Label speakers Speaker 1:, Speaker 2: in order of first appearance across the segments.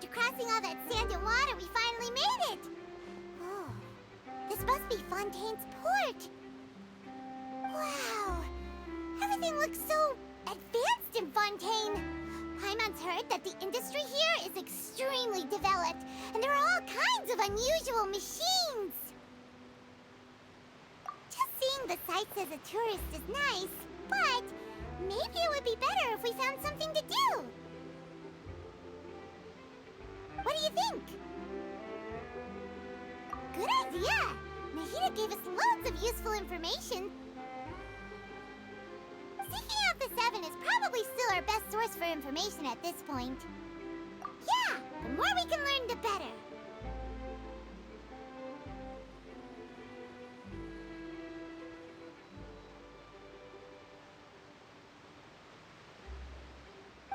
Speaker 1: After crossing all that sand and water, we finally made it! Oh, this must be Fontaine's port. Wow! Everything looks so advanced in Fontaine. Paimon's heard that the industry here is extremely developed, and there are all kinds of unusual machines. Just seeing the sights as a tourist is nice, but maybe it would be better if we found something to do. What do you think? Good idea! Nahida gave us loads of useful information. Seeking out the Seven is probably still our best source for information at this point. Yeah, the more we can learn, the better.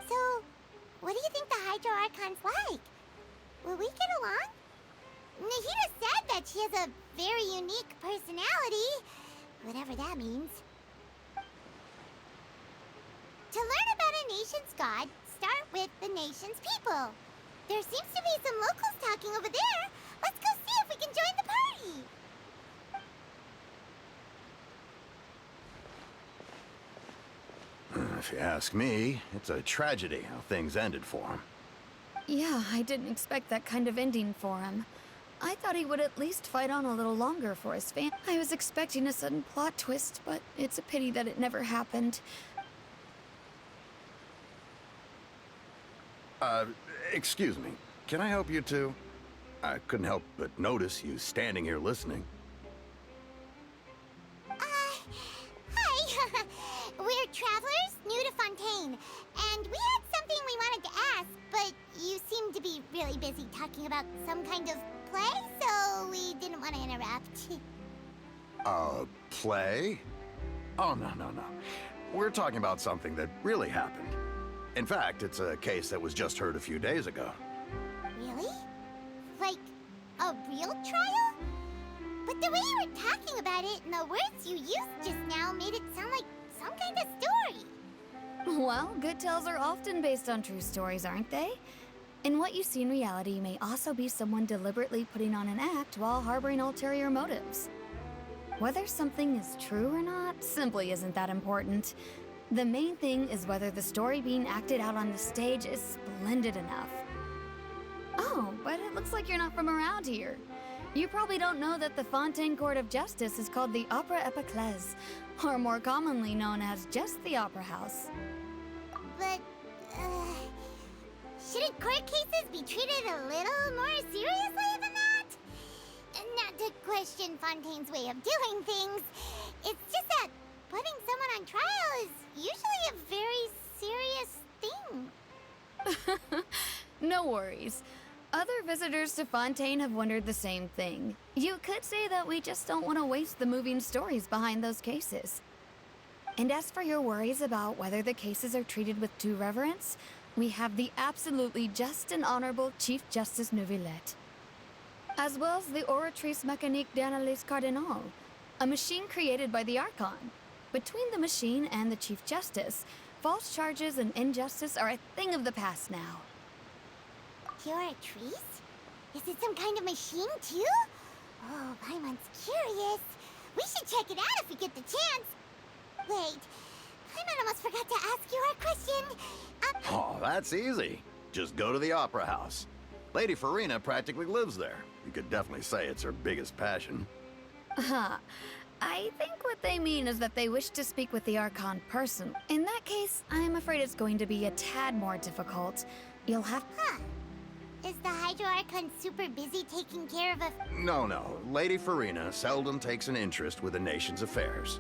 Speaker 1: So, what do you think the Hydro Archon's like? Will we get along? Nahida said that she has a very unique personality, whatever that means. To learn about a nation's god, start with the nation's people. There seems to be some locals talking over there. Let's go see if we can join the
Speaker 2: party. If you ask me, it's a tragedy how things ended for him.
Speaker 3: Yeah, I didn't expect that kind of ending for him. I thought he would at least fight on a little longer for his family. I was expecting a sudden plot twist, but it's a pity that it never happened.
Speaker 2: Excuse me. Can I help you too? I couldn't help but notice you standing here listening.
Speaker 1: Hi. We're travelers new to Fontaine, and we had something we wanted to ask, but you seem to be really busy talking about some kind of play, so we didn't want to interrupt.
Speaker 2: Play? Oh, no. We're talking about something that really happened. In fact, it's a case that was just heard a few days ago.
Speaker 1: Really? Like, a real trial? But the way you were talking about it and the words you used just now made it sound like some kind of story.
Speaker 3: Well, good tales are often based on true stories, aren't they? And what you see in reality may also be someone deliberately putting on an act while harboring ulterior motives. Whether something is true or not simply isn't that important. The main thing is whether the story being acted out on the stage is splendid enough. Oh, but it looks like you're not from around here. You probably don't know that the Fontaine Court of Justice is called the Opera Epiclese, or more commonly known as just the Opera House.
Speaker 1: But, shouldn't court cases be treated a little more seriously than that? Not to question Fontaine's way of doing things, it's just that putting someone on trial is usually a very serious thing.
Speaker 3: No worries. Other visitors to Fontaine have wondered the same thing. You could say that we just don't want to waste the moving stories behind those cases. And as for your worries about whether the cases are treated with due reverence, we have the absolutely just and honorable Chief Justice Neuvillette, as well as the Oratrice Mécanique d'Analyse Cardinal, a machine created by the Archon. Between the machine and the Chief Justice, false charges and injustice are a thing of the past now.
Speaker 1: You're a trees? Is it some kind of machine, too? Oh, Paimon's curious. We should check it out if we get the chance. Wait, Paimon almost forgot to ask you our question.
Speaker 2: Oh, that's easy. Just go to the Opera House. Lady Farina practically lives there. You could definitely say it's her biggest passion.
Speaker 3: I think what they mean is that they wish to speak with the Archon personally. In that case, I'm afraid it's going to be a tad more difficult. You'll have...
Speaker 1: Is the Hydro Archon super busy taking care of a...
Speaker 2: No. Lady Farina seldom takes an interest with the nation's affairs.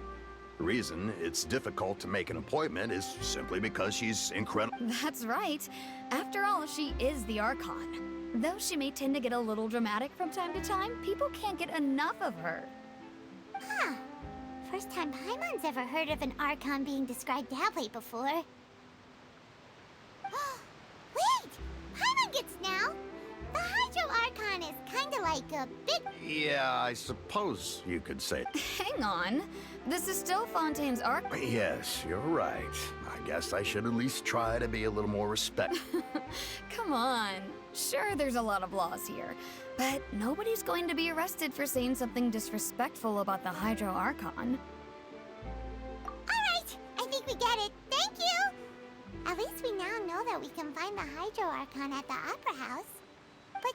Speaker 2: The reason it's difficult to make an appointment is simply because she's incredible.
Speaker 3: That's right. After all, she is the Archon. Though she may tend to get a little dramatic from time to time, people can't get enough of her.
Speaker 1: First time Paimon's ever heard of an Archon being described that way before. Wait! Paimon gets now! The Hydro Archon is kinda like a bit...
Speaker 2: Yeah, I suppose you could say it.
Speaker 3: Hang on. This is still Fontaine's Archon.
Speaker 2: Yes, you're right. I guess I should at least try to be a little more respectful.
Speaker 3: Come on. Sure, there's a lot of laws here, but nobody's going to be arrested for saying something disrespectful about the Hydro Archon.
Speaker 1: Alright, I think we get it. Thank you! At least we now know that we can find the Hydro Archon at the Opera House. But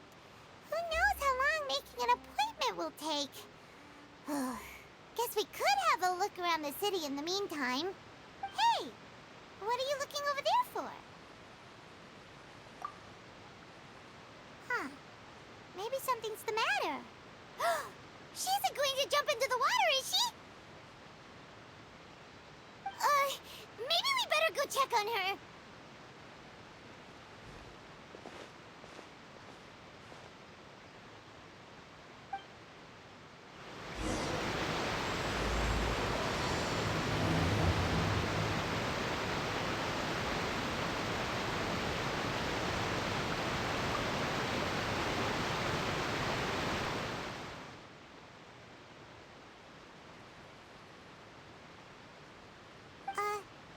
Speaker 1: who knows how long making an appointment will take? Guess we could have a look around the city in the meantime. Hey! What are you looking over there for? Huh. Maybe something's the matter. She isn't going to jump into the water, is she? Maybe we better go check on her.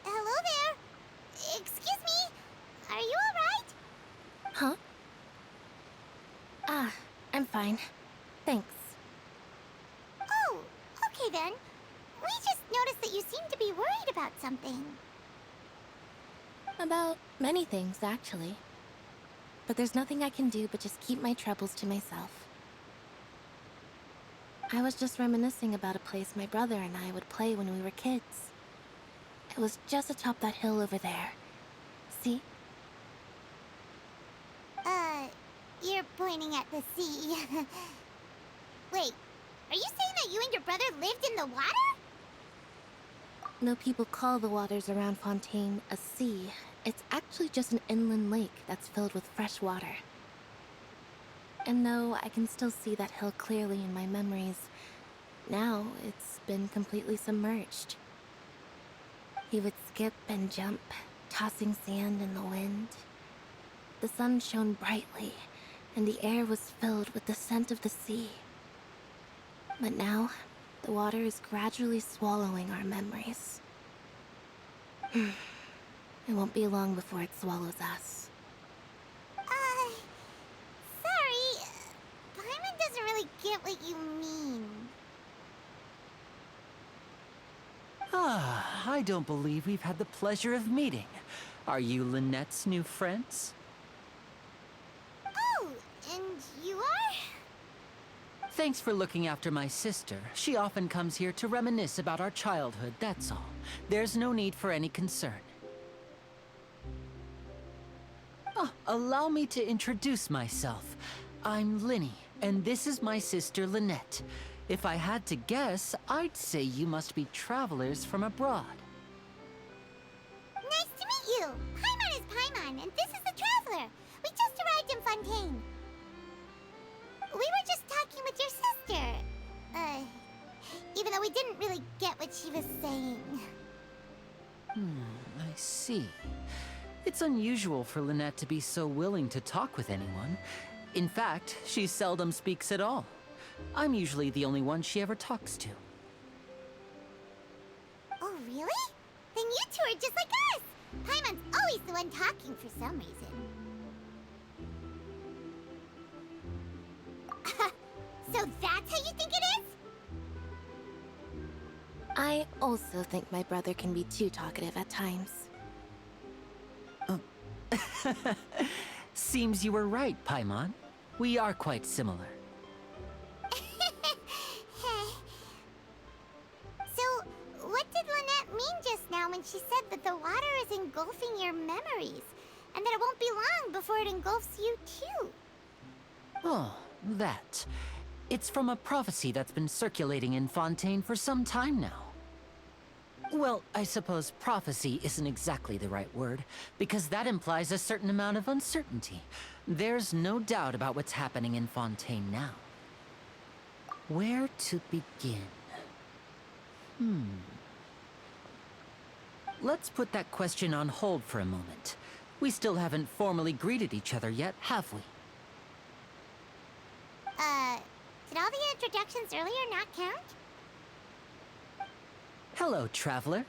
Speaker 1: Hello there. Excuse me. Are you alright?
Speaker 4: Huh? I'm fine. Thanks.
Speaker 1: Oh, okay then. We just noticed that you seem to be worried about something.
Speaker 4: About many things, actually. But there's nothing I can do but just keep my troubles to myself. I was just reminiscing about a place my brother and I would play when we were kids. It was just atop that hill over there. See?
Speaker 1: You're pointing at the sea. Wait, are you saying that you and your brother lived in the water?
Speaker 4: No people call the waters around Fontaine a sea. It's actually just an inland lake that's filled with fresh water. And though I can still see that hill clearly in my memories, now it's been completely submerged. He would skip and jump, tossing sand in the wind. The sun shone brightly, and the air was filled with the scent of the sea. But now, the water is gradually swallowing our memories. It won't be long before it swallows us.
Speaker 1: Sorry. Paimon doesn't really get what you mean.
Speaker 5: I don't believe we've had the pleasure of meeting. Are you Lynette's new friends?
Speaker 1: Oh, and you are?
Speaker 5: Thanks for looking after my sister. She often comes here to reminisce about our childhood, that's all. There's no need for any concern. Allow me to introduce myself. I'm Linny, and this is my sister Lynette. If I had to guess, I'd say you must be travelers from abroad.
Speaker 1: Nice to meet you. Paimon is Paimon, and this is the Traveler. We just arrived in Fontaine. We were just talking with your sister. Even though we didn't really get what she was saying.
Speaker 5: I see. It's unusual for Lynette to be so willing to talk with anyone. In fact, she seldom speaks at all. I'm usually the only one she ever talks to.
Speaker 1: Oh, really? Then you two are just like us. Paimon's always the one talking for some reason. So that's how you think it is?
Speaker 4: I also think my brother can be too talkative at times.
Speaker 5: Seems you were right, Paimon. We are quite similar.
Speaker 1: So, what did Lynette mean just now when she said that the water is engulfing your memories? And that it won't be long before it engulfs you too?
Speaker 5: Oh, that. It's from a prophecy that's been circulating in Fontaine for some time now. Well, I suppose prophecy isn't exactly the right word, because that implies a certain amount of uncertainty. There's no doubt about what's happening in Fontaine now. Where to begin? Let's put that question on hold for a moment. We still haven't formally greeted each other yet, have we?
Speaker 1: Did all the introductions earlier not count?
Speaker 5: Hello, traveler.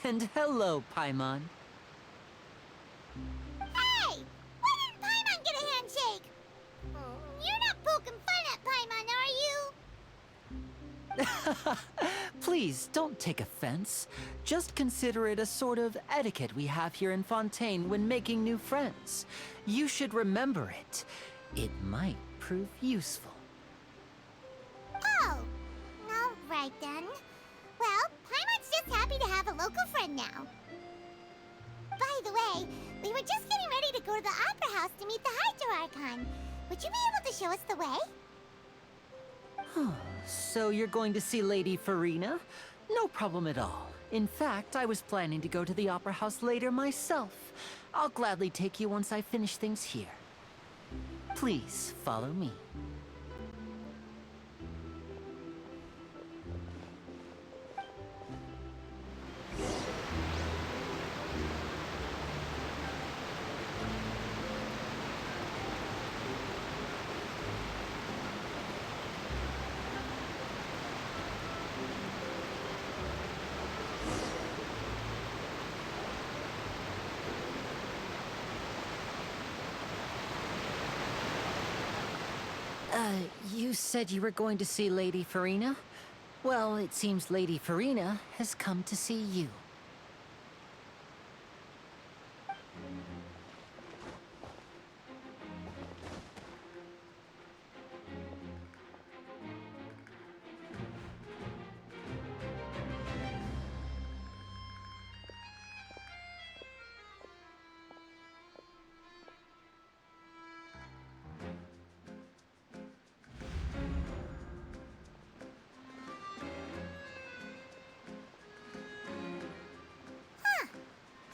Speaker 5: And hello, Paimon.
Speaker 1: Hey! Why didn't Paimon get a handshake? You're not poking fun at Paimon, are you?
Speaker 5: Please, don't take offense. Just consider it a sort of etiquette we have here in Fontaine when making new friends. You should remember it. It might prove useful.
Speaker 1: Oh, all right then. Well, Paimon's just happy to have a local friend now. By the way, we were just getting ready to go to the Opera House to meet the Hydro Archon. Would you be able to show us the way?
Speaker 5: So you're going to see Lady Farina? No problem at all. In fact, I was planning to go to the Opera House later myself. I'll gladly take you once I finish things here. Please, follow me. You said you were going to see Lady Farina? Well, it seems Lady Farina has come to see you.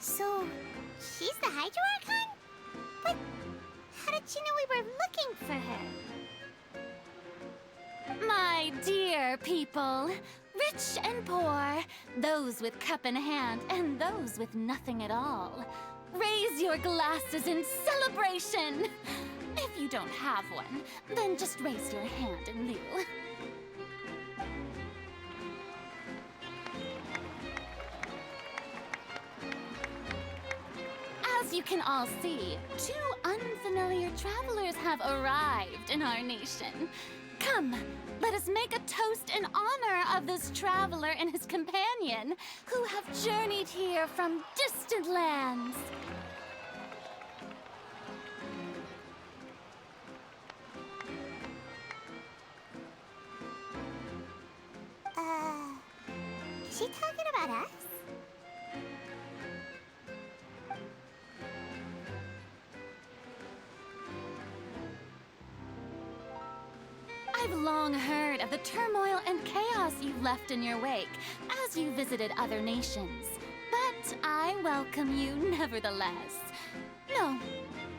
Speaker 1: So, she's the Hydro Archon? But how did she know we were looking for her?
Speaker 6: My dear people, rich and poor, those with cup in hand and those with nothing at all, raise your glasses in celebration! If you don't have one, then just raise your hand in lieu. As you can all see, two unfamiliar travelers have arrived in our nation. Come, let us make a toast in honor of this traveler and his companion who have journeyed here from distant lands.
Speaker 1: Is she talking about us?
Speaker 6: I've long heard of the turmoil and chaos you've left in your wake as you visited other nations. But I welcome you nevertheless. No,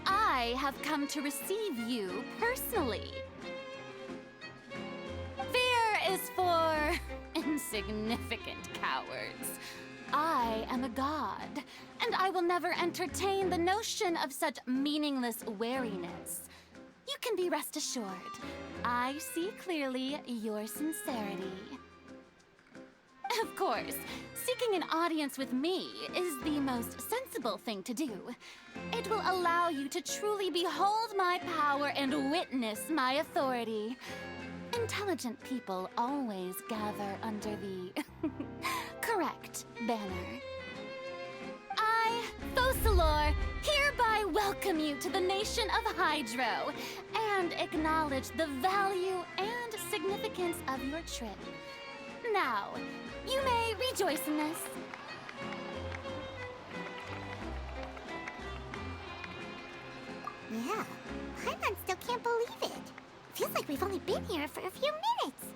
Speaker 6: I have come to receive you personally. Fear is for insignificant cowards. I am a god, and I will never entertain the notion of such meaningless wariness. You can be rest assured, I see clearly your sincerity. Of course, seeking an audience with me is the most sensible thing to do. It will allow you to truly behold my power and witness my authority. Intelligent people always gather under the correct banner. I, Focalor, hereby welcome you to the nation of Hydro and acknowledge the value and significance of your trip. Now, you may rejoice in this.
Speaker 1: Yeah, Paimon still can't believe it. Feels like we've only been here for a few minutes.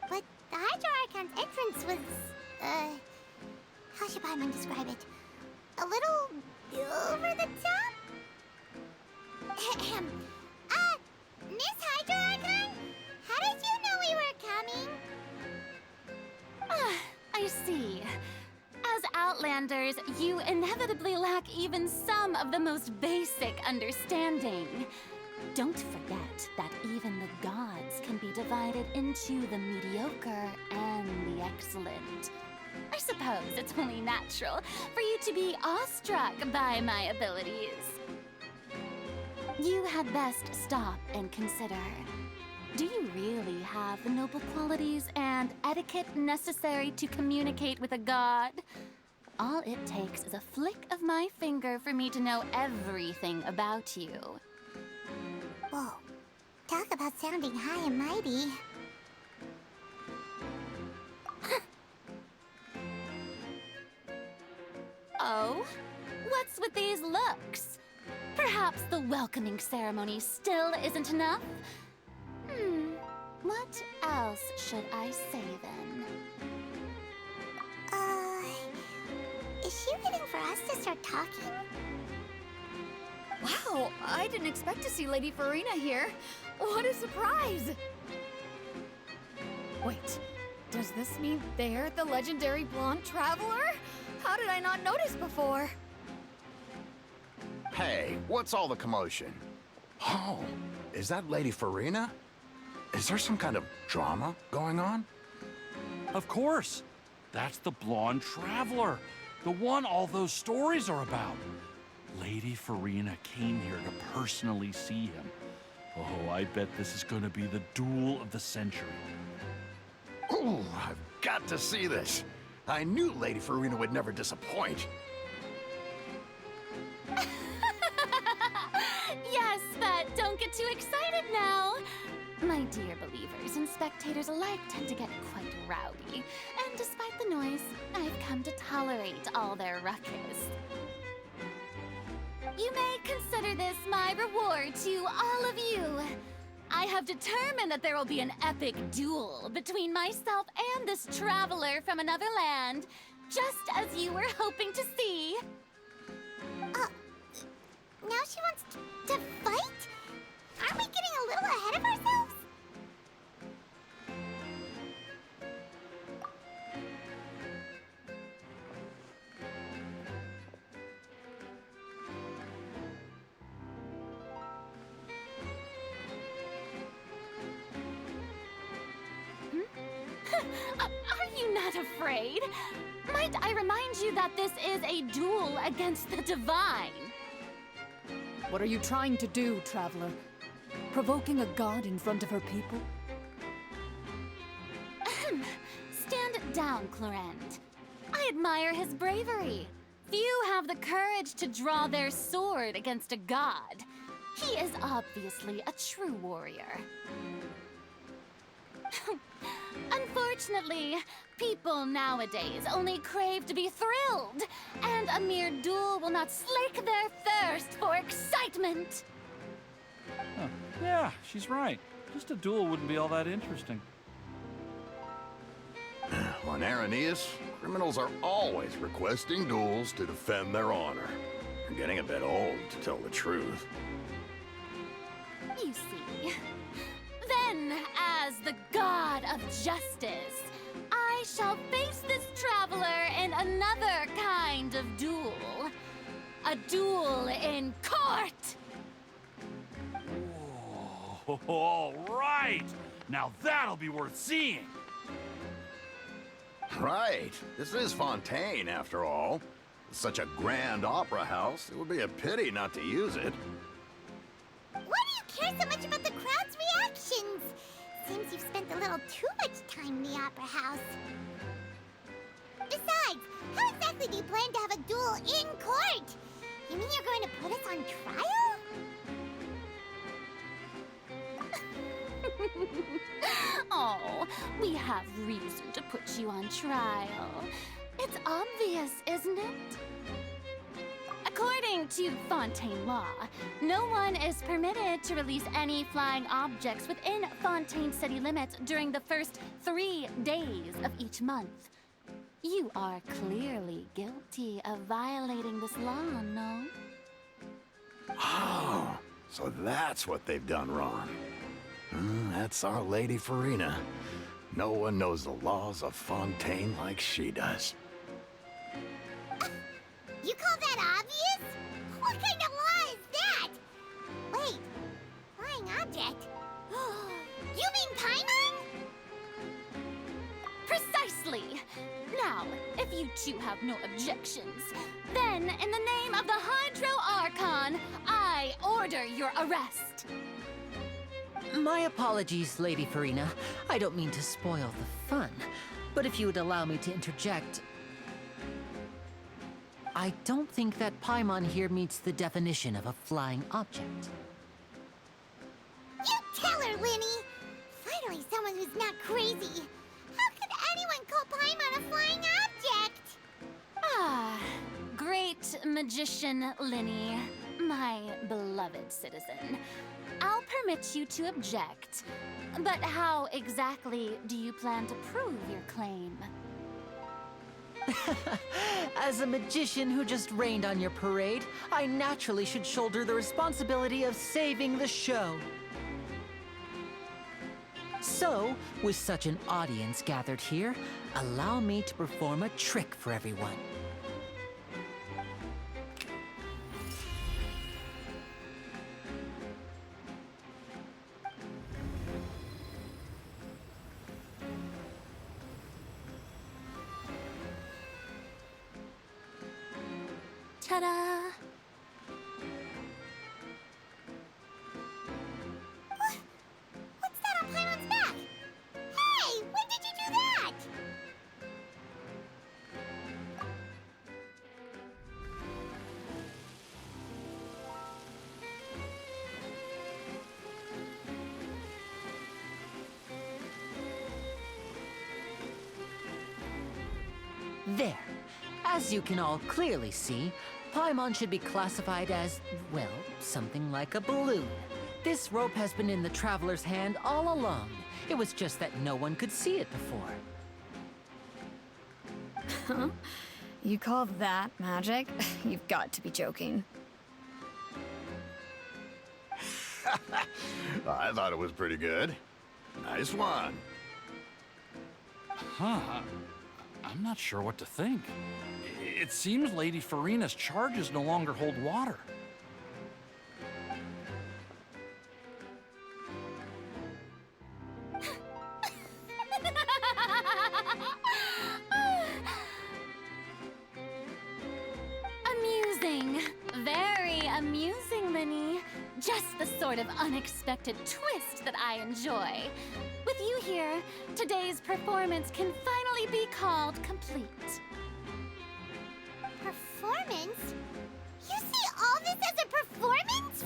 Speaker 1: But the Hydro Archon's entrance was, how should Paimon describe it? A little over the top? Miss Hydro Archon? How did you know we were coming?
Speaker 6: I see. As Outlanders, you inevitably lack even some of the most basic understanding. Don't forget that even the gods can be divided into the mediocre and the excellent. I suppose it's only natural for you to be awestruck by my abilities. You had best stop and consider. Do you really have the noble qualities and etiquette necessary to communicate with a god? All it takes is a flick of my finger for me to know everything about you.
Speaker 1: Whoa. Talk about sounding high and mighty.
Speaker 6: Oh? What's with these looks? Perhaps the welcoming ceremony still isn't enough? What else should I say then?
Speaker 1: Is she waiting for us to start talking?
Speaker 3: Wow, I didn't expect to see Lady Farina here. What a surprise! Wait, does this mean they're the legendary blonde traveler? How did I not notice before?
Speaker 2: Hey, what's all the commotion? Oh, is that Lady Farina? Is there some kind of drama going on?
Speaker 7: Of course. That's the blonde traveler. The one all those stories are about. Lady Farina came here to personally see him. Oh, I bet this is gonna be the duel of the century.
Speaker 2: Ooh, I've got to see this. I knew Lady Farina would never disappoint.
Speaker 6: Yes, but don't get too excited now. My dear believers and spectators alike tend to get quite rowdy, and despite the noise, I've come to tolerate all their ruckus. You may consider this my reward to all of you. I have determined that there will be an epic duel between myself and this traveler from another land, just as you were hoping to see.
Speaker 1: Now she wants to fight? Aren't we getting a little ahead of ourselves?
Speaker 6: Are you not afraid? Might I remind you that this is a duel against the divine?
Speaker 8: What are you trying to do, traveler? Provoking a god in front of her people?
Speaker 6: Stand down, Clorend. I admire his bravery. Few have the courage to draw their sword against a god. He is obviously a true warrior. Unfortunately, people nowadays only crave to be thrilled, and a mere duel will not slake their thirst for excitement.
Speaker 7: Huh. Yeah, she's right. Just a duel wouldn't be all that interesting.
Speaker 2: On Araneus, criminals are always requesting duels to defend their honor. They're getting a bit old, to tell the truth.
Speaker 6: You see. Then, as the god of justice, I shall face this traveler in another kind of duel. A duel in court!
Speaker 7: Whoa, all right! Now that'll be worth seeing!
Speaker 2: Right. This is Fontaine, after all. Such a grand opera house, it would be a pity not to use it.
Speaker 1: Why do you care so much about the crowd's reactions? Seems you've spent a little too much time in the opera house. Besides, how exactly do you plan to have a duel in court? You mean you're going to put us on trial?
Speaker 6: Oh, we have reason to put you on trial. It's obvious, isn't it? According to Fontaine law, no one is permitted to release any flying objects within Fontaine city limits during the first 3 days of each month. You are clearly guilty of violating this law, no?
Speaker 2: Oh, so that's what they've done wrong. That's our Lady Farina. No one knows the laws of Fontaine like she does.
Speaker 1: You call that obvious? What kind of law is that? Wait, flying object? You mean Paimon?
Speaker 6: Precisely! Now, if you two have no objections, then in the name of the Hydro Archon, I order your arrest.
Speaker 5: My apologies, Lady Farina. I don't mean to spoil the fun, but if you would allow me to interject, I don't think that Paimon here meets the definition of a flying object.
Speaker 1: You tell her, Linny! Finally someone who's not crazy. How could anyone call Paimon a flying object?
Speaker 6: Ah, great magician Linny, my beloved citizen. I'll permit you to object, but how exactly do you plan to prove your claim?
Speaker 5: As a magician who just rained on your parade, I naturally should shoulder the responsibility of saving the show. So, with such an audience gathered here, allow me to perform a trick for everyone.
Speaker 6: Ta-da!
Speaker 1: What's that on Paimon's back? Hey, when did you do that?
Speaker 5: There. As you can all clearly see, Paimon should be classified as, well, something like a balloon. This rope has been in the Traveler's hand all along. It was just that no one could see it before.
Speaker 3: Huh? You call that magic? You've got to be joking.
Speaker 2: I thought it was pretty good. Nice one.
Speaker 7: Huh. I'm not sure what to think. It seems Lady Farina's charges no longer hold water.
Speaker 6: Amusing. Very amusing, Linny. Just the sort of unexpected twist that I enjoy. With you here, today's performance can finally be called complete.
Speaker 1: Performance? You see all this as a performance?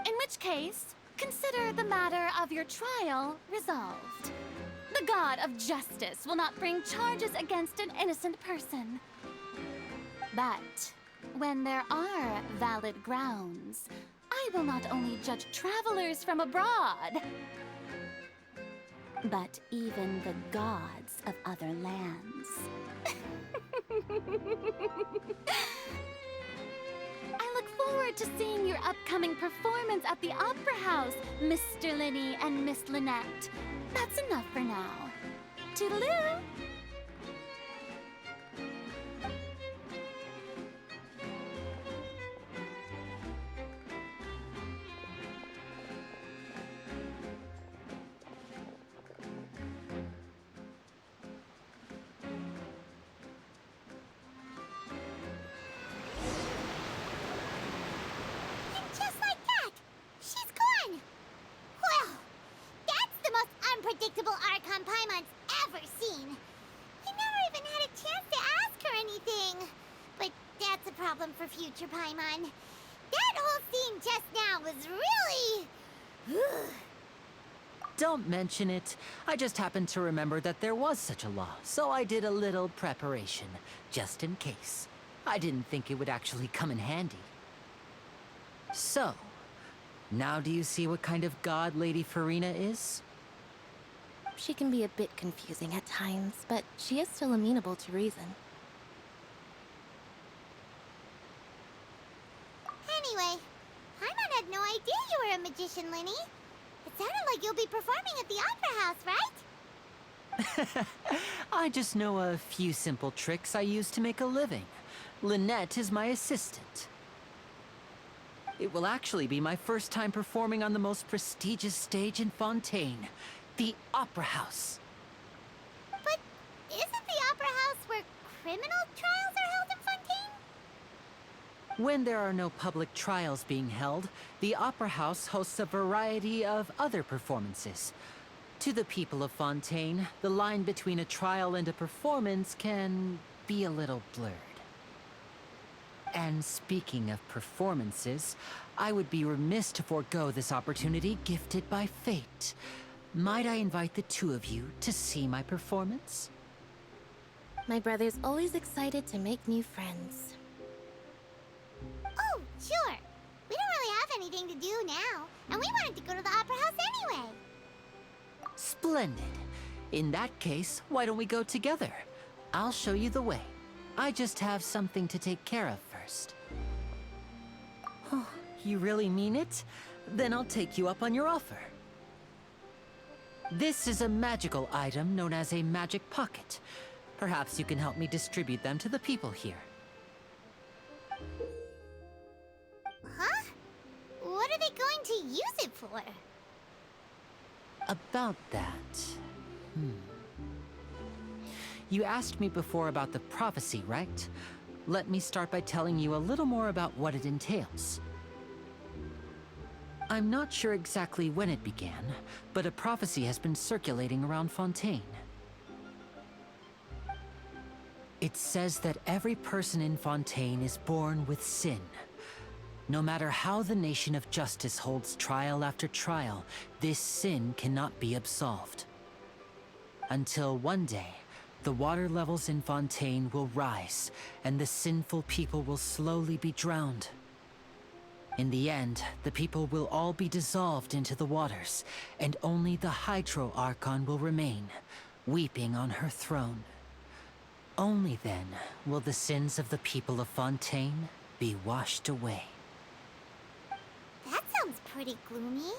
Speaker 6: In which case, consider the matter of your trial resolved. The god of justice will not bring charges against an innocent person. But when there are valid grounds, I will not only judge travelers from abroad, but even the gods of other lands. I look forward to seeing your upcoming performance at the Opera House, Mr. Linny and Miss Lynette. That's enough for now. Toodaloo!
Speaker 1: Just like that, she's gone. Well, that's the most unpredictable Archon Paimon's ever seen. I never even had a chance to ask her anything. But that's a problem for future Paimon. That whole scene just now was really...
Speaker 5: Don't mention it. I just happened to remember that there was such a law, so I did a little preparation, just in case. I didn't think it would actually come in handy. So, now do you see what kind of god Lady Farina is?
Speaker 4: She can be a bit confusing at times, but she is still amenable to reason.
Speaker 1: Anyway, Paimon had no idea you were a magician, Linny. It sounded like you'll be performing at the Opera House, right?
Speaker 5: I just know a few simple tricks I use to make a living. Lynette is my assistant. It will actually be my first time performing on the most prestigious stage in Fontaine, the Opera House.
Speaker 1: But isn't the Opera House where criminal trials are held in Fontaine?
Speaker 5: When there are no public trials being held, the Opera House hosts a variety of other performances. To the people of Fontaine, the line between a trial and a performance can be a little blurred. And speaking of performances, I would be remiss to forego this opportunity gifted by fate. Might I invite the two of you to see my performance?
Speaker 4: My brother's always excited to make new friends.
Speaker 1: Oh, sure. We don't really have anything to do now, and we wanted to go to the Opera House anyway.
Speaker 5: Splendid. In that case, why don't we go together? I'll show you the way. I just have something to take care of first. Oh, you really mean it? Then I'll take you up on your offer. This is a magical item known as a magic pocket. Perhaps you can help me distribute them to the people here.
Speaker 1: Huh? What are they going to use it for?
Speaker 5: About that... You asked me before about the prophecy, right? Let me start by telling you a little more about what it entails. I'm not sure exactly when it began, but a prophecy has been circulating around Fontaine. It says that every person in Fontaine is born with sin. No matter how the Nation of Justice holds trial after trial, this sin cannot be absolved. Until one day, the water levels in Fontaine will rise, and the sinful people will slowly be drowned. In the end, the people will all be dissolved into the waters, and only the Hydro Archon will remain, weeping on her throne. Only then will the sins of the people of Fontaine be washed away.
Speaker 1: That sounds pretty gloomy.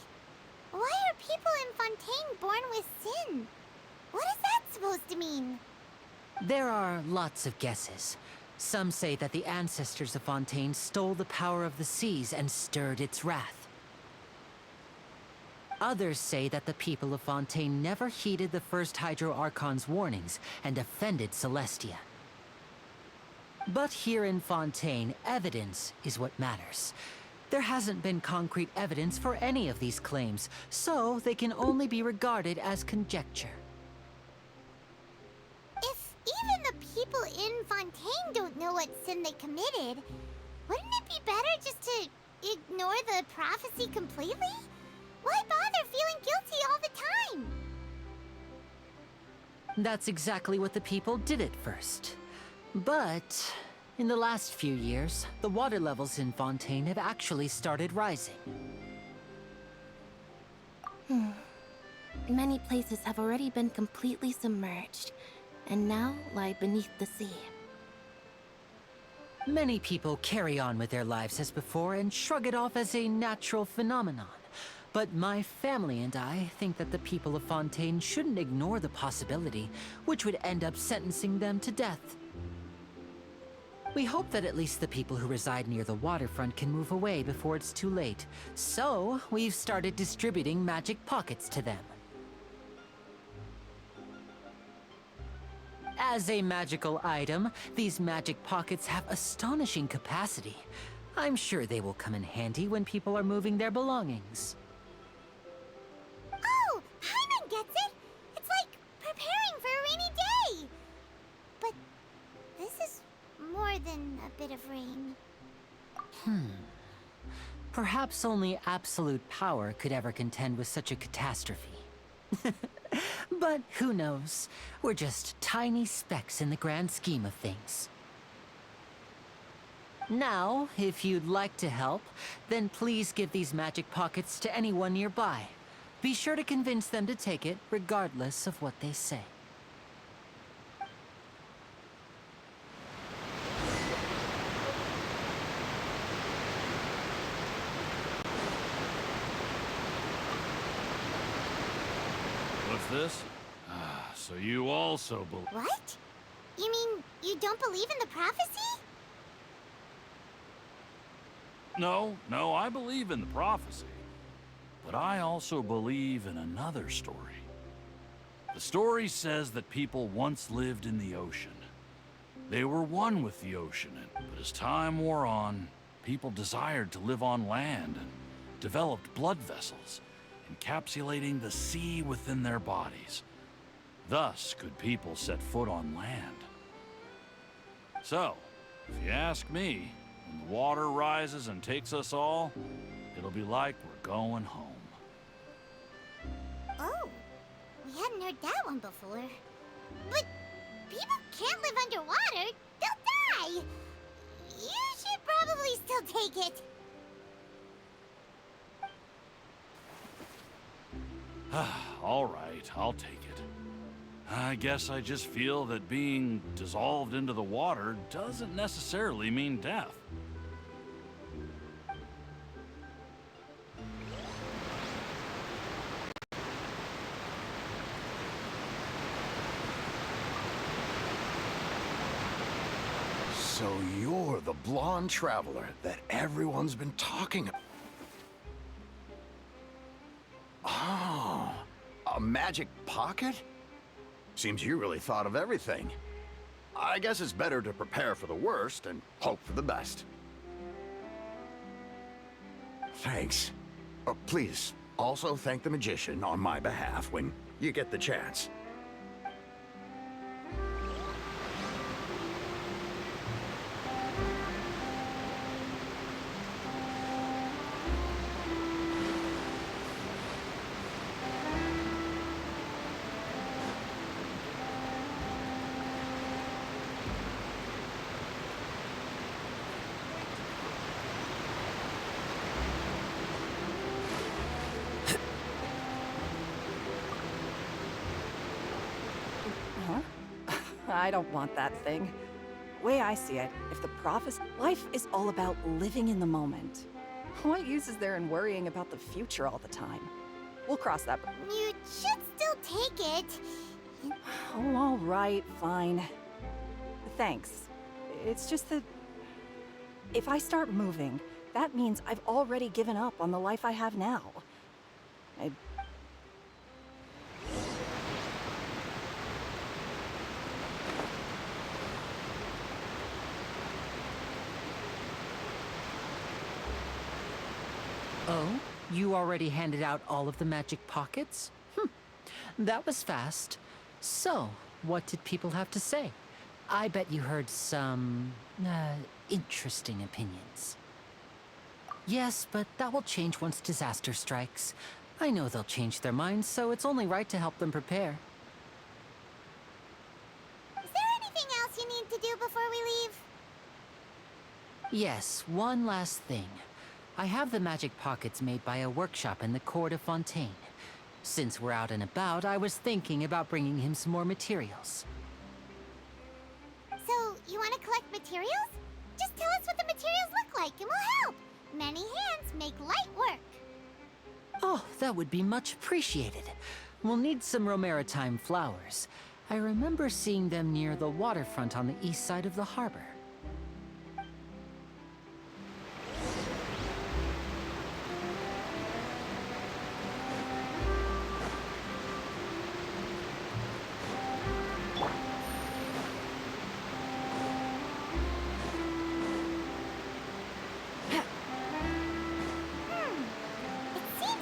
Speaker 1: Why are people in Fontaine born with sin? What is that supposed to mean?
Speaker 5: There are lots of guesses. Some say that the ancestors of Fontaine stole the power of the seas and stirred its wrath. Others say that the people of Fontaine never heeded the first Hydro Archon's warnings and offended Celestia. But here in Fontaine, evidence is what matters. There hasn't been concrete evidence for any of these claims, so they can only be regarded as conjecture.
Speaker 1: If even the people in Fontaine don't know what sin they committed, wouldn't it be better just to ignore the prophecy completely? Why bother feeling guilty all the time?
Speaker 5: That's exactly what the people did at first. But in the last few years, the water levels in Fontaine have actually started rising.
Speaker 4: Many places have already been completely submerged, and now lie beneath the sea.
Speaker 5: Many people carry on with their lives as before and shrug it off as a natural phenomenon. But my family and I think that the people of Fontaine shouldn't ignore the possibility, which would end up sentencing them to death. We hope that at least the people who reside near the waterfront can move away before it's too late. So, we've started distributing magic pockets to them. As a magical item, these magic pockets have astonishing capacity. I'm sure they will come in handy when people are moving their belongings.
Speaker 1: Oh, Paimon gets it! It's like preparing for a rainy day! But this is more than a bit of rain.
Speaker 5: Perhaps only absolute power could ever contend with such a catastrophe. But who knows? We're just tiny specks in the grand scheme of things. Now, if you'd like to help, then please give these magic pockets to anyone nearby. Be sure to convince them to take it, regardless of what they say.
Speaker 7: What's this? So you also believe...
Speaker 1: What? You mean you don't believe in the prophecy?
Speaker 7: No, I believe in the prophecy. But I also believe in another story. The story says that people once lived in the ocean. They were one with the ocean, but as time wore on, people desired to live on land and developed blood vessels, encapsulating the sea within their bodies. Thus could people set foot on land. So, if you ask me, when the water rises and takes us all, it'll be like we're going home.
Speaker 1: Oh, we hadn't heard that one before. But people can't live underwater. They'll die. You should probably still take it.
Speaker 7: All right, I'll take it. I guess I just feel that being dissolved into the water doesn't necessarily mean death.
Speaker 2: So you're the blonde traveler that everyone's been talking about. Oh, a magic pocket? Seems you really thought of everything. I guess it's better to prepare for the worst and hope for the best. Thanks. Please, also thank the magician on my behalf when you get the chance.
Speaker 9: I don't want that thing. Way I see it, if the prophecy... Life is all about living in the moment. What use is there in worrying about the future all the time? We'll cross that...
Speaker 1: You should still take it.
Speaker 9: Oh, all right, fine. Thanks. It's just that... if I start moving, that means I've already given up on the life I have now.
Speaker 5: Oh? You already handed out all of the magic pockets? That was fast. So, what did people have to say? I bet you heard some... interesting opinions. Yes, but that will change once disaster strikes. I know they'll change their minds, so it's only right to help them prepare.
Speaker 1: Is there anything else you need to do before we leave?
Speaker 5: Yes, one last thing. I have the magic pockets made by a workshop in the court of Fontaine. Since we're out and about, I was thinking about bringing him some more materials.
Speaker 1: So, you want to collect materials? Just tell us what the materials look like and we'll help. Many hands make light work.
Speaker 5: Oh, that would be much appreciated. We'll need some Romaritime flowers. I remember seeing them near the waterfront on the east side of the harbor.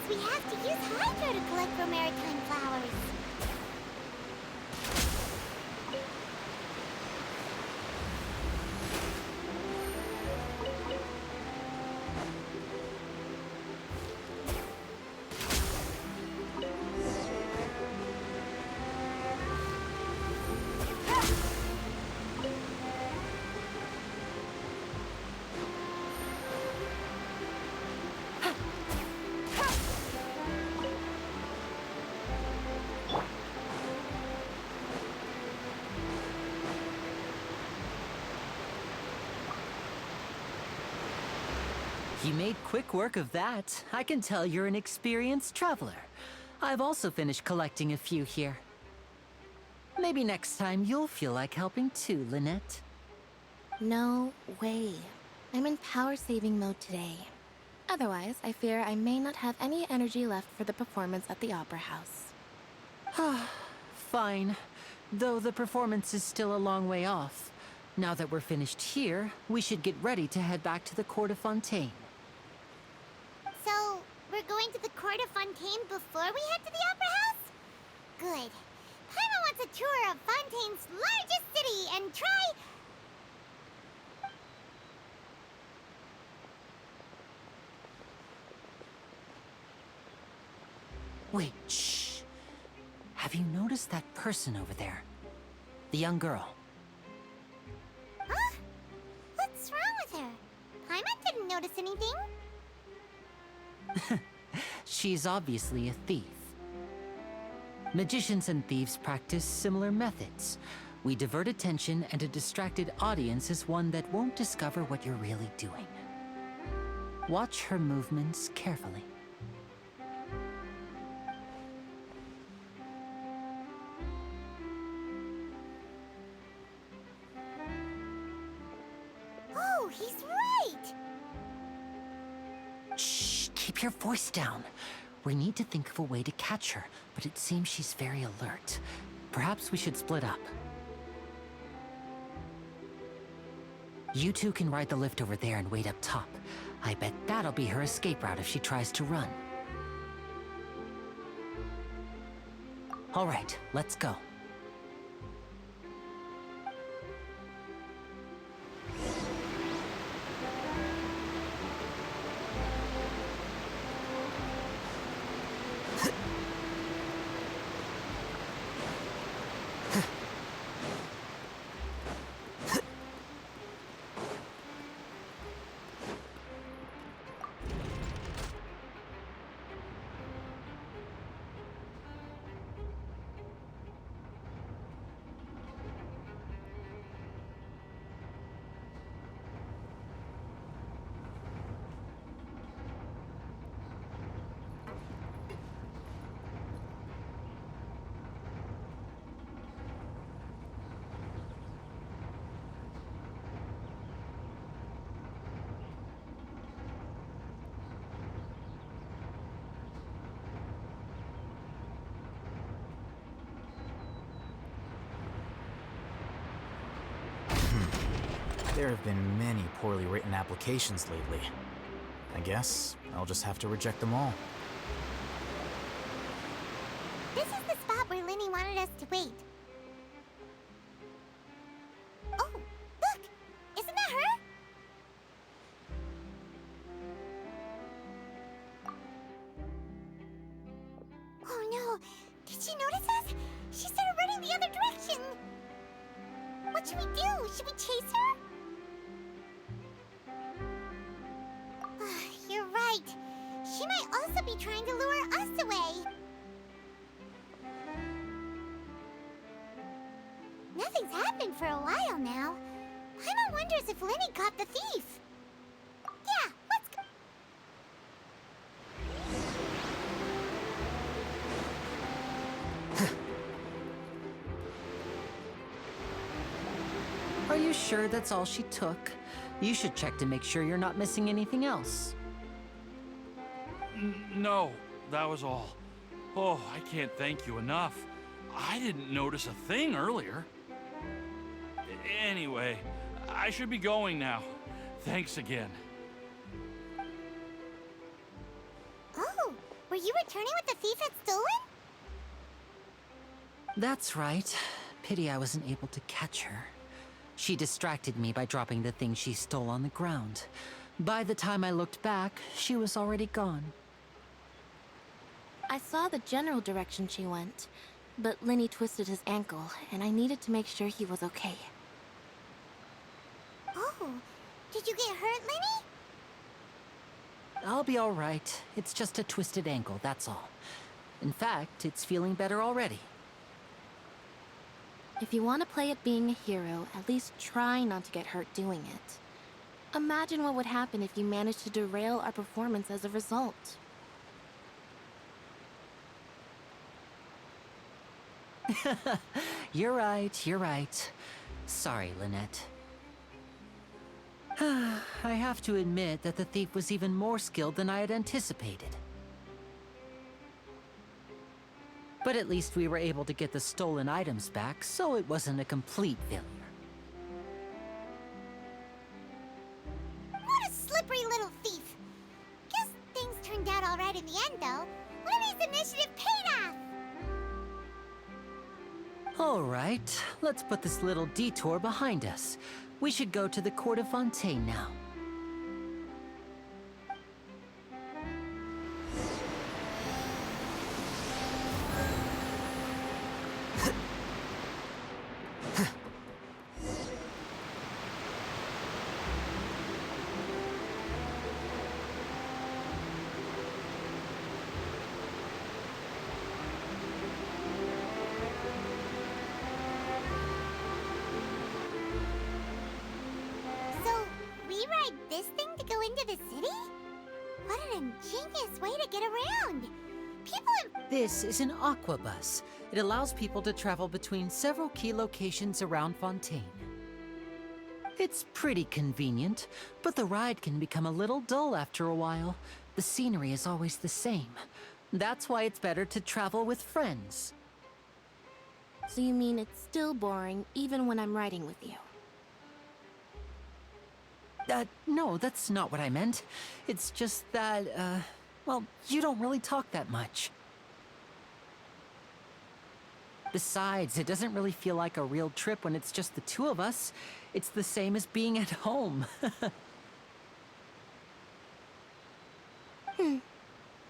Speaker 1: We have to use Hydro to collect Romaritime flowers.
Speaker 5: You made quick work of that. I can tell you're an experienced traveler. I've also finished collecting a few here. Maybe next time you'll feel like helping too, Lynette.
Speaker 4: No way. I'm in power-saving mode today. Otherwise, I fear I may not have any energy left for the performance at the Opera House.
Speaker 5: Fine. Though the performance is still a long way off. Now that we're finished here, we should get ready to head back to the Court of Fontaine.
Speaker 1: So, we're going to the Court of Fontaine before we head to the Opera House? Good. Paimon wants a tour of Fontaine's largest city and try...
Speaker 5: Wait, shh. Have you noticed that person over there? The young girl.
Speaker 1: Huh? What's wrong with her? Paimon didn't notice anything.
Speaker 5: She's obviously a thief. Magicians and thieves practice similar methods. We divert attention, and a distracted audience is one that won't discover what you're really doing. Watch her movements carefully.
Speaker 1: Oh, he's right!
Speaker 5: Shh, keep your voice down. We need to think of a way to catch her, but it seems she's very alert. Perhaps we should split up. You two can ride the lift over there and wait up top. I bet that'll be her escape route if she tries to run. All right, let's go.
Speaker 10: There have been many poorly written applications lately. I guess I'll just have to reject them all.
Speaker 1: This is the spot where Lenny wanted us to wait. Oh, look! Isn't that her? Oh no! Did she notice us? She started running the other direction! What should we do? Should we chase her? You're right. She might also be trying to lure us away. Nothing's happened for a while now. Paimon wonders if Lenny caught the thief. Yeah, let's go.
Speaker 5: Are you sure that's all she took? You should check to make sure you're not missing anything else.
Speaker 7: No, that was all. Oh, I can't thank you enough. I didn't notice a thing earlier. Anyway, I should be going now. Thanks again.
Speaker 1: Oh, were you returning what the thief had stolen?
Speaker 5: That's right. Pity I wasn't able to catch her. She distracted me by dropping the thing she stole on the ground. By the time I looked back, she was already gone.
Speaker 4: I saw the general direction she went, but Lenny twisted his ankle, and I needed to make sure he was okay.
Speaker 1: Oh, did you get hurt, Lenny?
Speaker 5: I'll be all right. It's just a twisted ankle, that's all. In fact, it's feeling better already.
Speaker 4: If you want to play at being a hero, at least try not to get hurt doing it. Imagine what would happen if you managed to derail our performance as a result.
Speaker 5: You're right, you're right. Sorry, Lynette. I have to admit that the thief was even more skilled than I had anticipated. But at least we were able to get the stolen items back, so it wasn't a complete failure. All right, let's put this little detour behind us. We should go to the court of Fontaine now.
Speaker 1: So, we ride this thing to go into the city? What an ingenious way to get around! People in...
Speaker 5: This is an aquabus. It allows people to travel between several key locations around Fontaine. It's pretty convenient, but the ride can become a little dull after a while. The scenery is always the same. That's why it's better to travel with friends.
Speaker 4: So you mean it's still boring even when I'm riding with you?
Speaker 5: No, that's not what I meant. It's just that, well, you don't really talk that much. Besides, it doesn't really feel like a real trip when it's just the two of us. It's the same as being at home.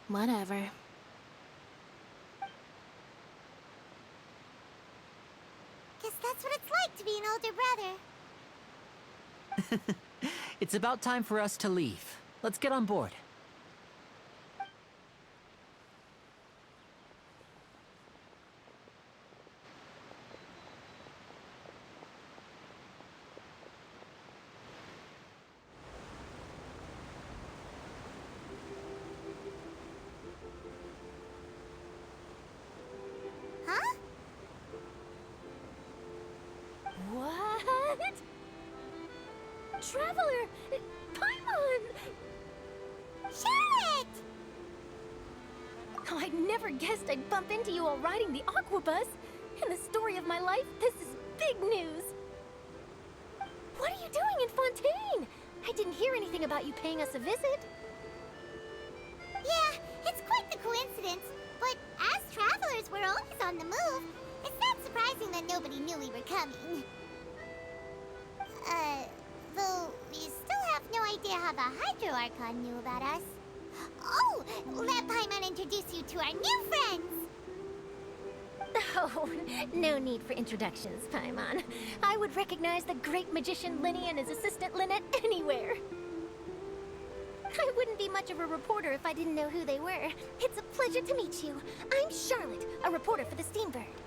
Speaker 4: Whatever.
Speaker 1: Guess that's what it's like to be an older brother.
Speaker 5: It's about time for us to leave. Let's get on board.
Speaker 1: Huh?
Speaker 6: What? Traveler! Paimon!
Speaker 1: Charlotte!
Speaker 6: Oh, I never guessed I'd bump into you while riding the aquabus. In the story of my life, this is big news. What are you doing in Fontaine? I didn't hear anything about you paying us a visit.
Speaker 1: Yeah, it's quite the coincidence, but as travelers, we're always on the move. It's not surprising that nobody knew we were coming. Though we still have no idea how the Hydro Archon knew about us. Oh, let Paimon introduce you to our new friends!
Speaker 6: Oh, no need for introductions, Paimon. I would recognize the great magician Linny and his assistant Lynette anywhere. I wouldn't be much of a reporter if I didn't know who they were. It's a pleasure to meet you. I'm Charlotte, a reporter for the Steambird.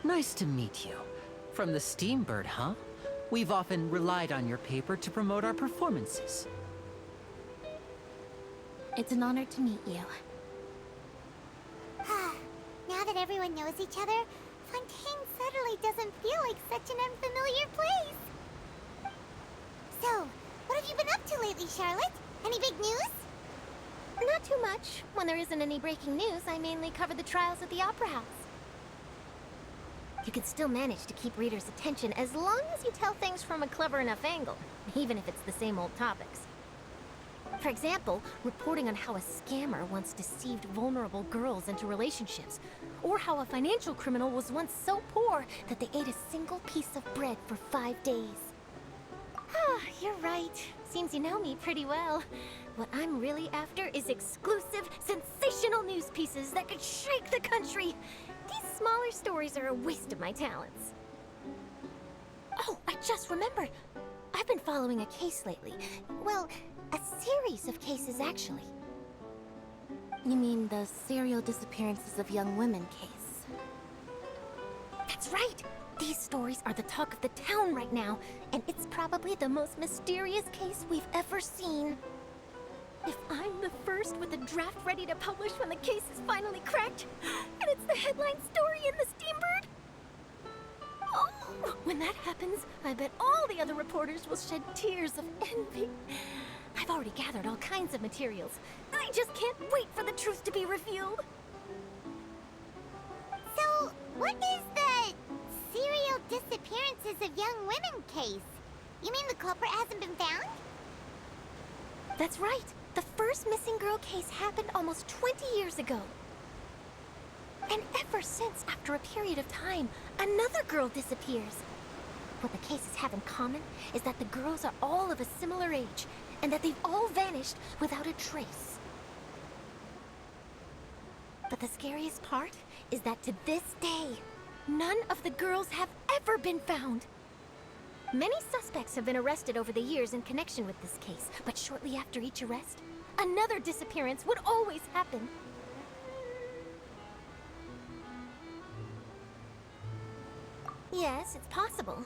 Speaker 5: Nice to meet you. From the Steambird, huh? We've often relied on your paper to promote our performances.
Speaker 4: It's an honor to meet you.
Speaker 1: Now that everyone knows each other, Fontaine suddenly doesn't feel like such an unfamiliar place. So, what have you been up to lately, Charlotte? Any big news?
Speaker 6: Not too much. When there isn't any breaking news, I mainly cover the trials at the Opera House. You can still manage to keep readers' attention as long as you tell things from a clever enough angle, even if it's the same old topics. For example, reporting on how a scammer once deceived vulnerable girls into relationships, or how a financial criminal was once so poor that they ate a single piece of bread for 5 days. Ah, you're right. Seems you know me pretty well. What I'm really after is exclusive, sensational news pieces that could shake the country. These smaller stories are a waste of my talents. Oh, I just remembered. I've been following a case lately. Well, a series of cases, actually.
Speaker 4: You mean the serial disappearances of young women case?
Speaker 6: That's right! These stories are the talk of the town right now, and it's probably the most mysterious case we've ever seen. If I'm the first with a draft ready to publish when the case is finally cracked, and it's the headline story in the Steambird, oh, when that happens, I bet all the other reporters will shed tears of envy. I've already gathered all kinds of materials. I just can't wait for the truth to be revealed.
Speaker 1: So, what is the serial disappearances of young women case? You mean the culprit hasn't been found?
Speaker 6: That's right. The first missing girl case happened almost 20 years ago.
Speaker 1: And ever since, after a period of time, another girl disappears. What the cases have in common is that the girls are all of a similar age, and that they've all vanished without a trace. But the scariest part is that to this day, none of the girls have ever been found. Many suspects have been arrested over the years in connection with this case, but shortly after each arrest, another disappearance would always happen. Yes, it's possible.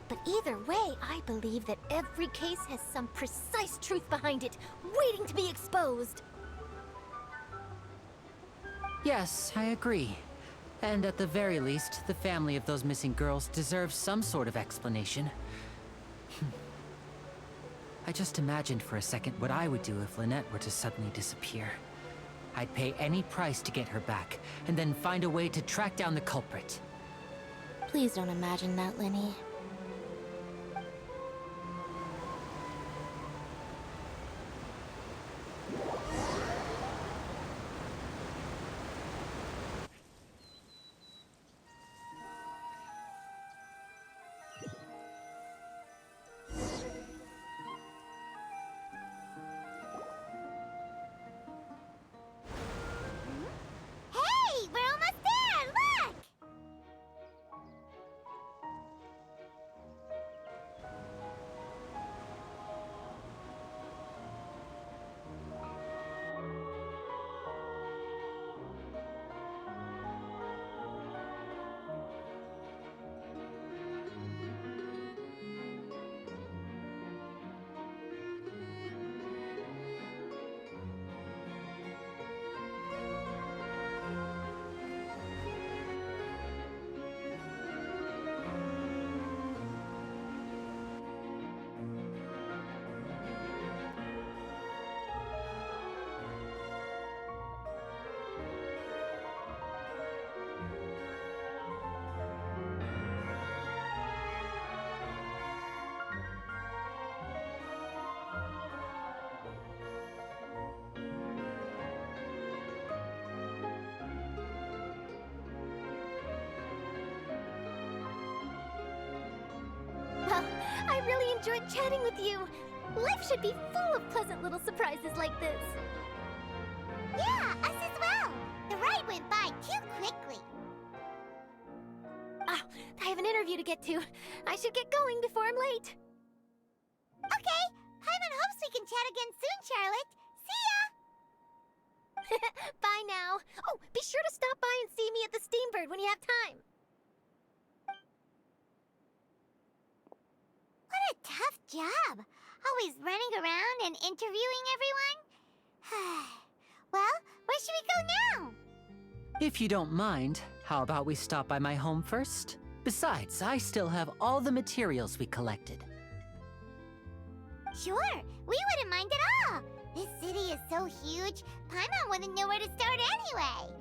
Speaker 1: But either way, I believe that every case has some precise truth behind it, waiting to be exposed.
Speaker 5: Yes, I agree. And at the very least, the family of those missing girls deserves some sort of explanation. I just imagined for a second what I would do if Lynette were to suddenly disappear. I'd pay any price to get her back, and then find a way to track down the culprit.
Speaker 4: Please don't imagine that, Lenny.
Speaker 1: Hey, we're almost there! Look! Well, I really enjoyed chatting with you. Life should be full of pleasant little surprises like this. Yeah, us as well. The ride went by too quickly. Ah, I have an interview to get to. I should get going before I'm late. Okay, Paimon hopes we can chat again soon, Charlotte. See ya! Bye now. Oh, be sure to stop by and see me at the Steambird when you have time. What a tough job. Always running around and interviewing everyone. Well, where should we go now?
Speaker 5: If you don't mind, how about we stop by my home first? Besides, I still have all the materials we collected.
Speaker 1: Sure, we wouldn't mind at all. This city is so huge, Paimon wouldn't know where to start anyway.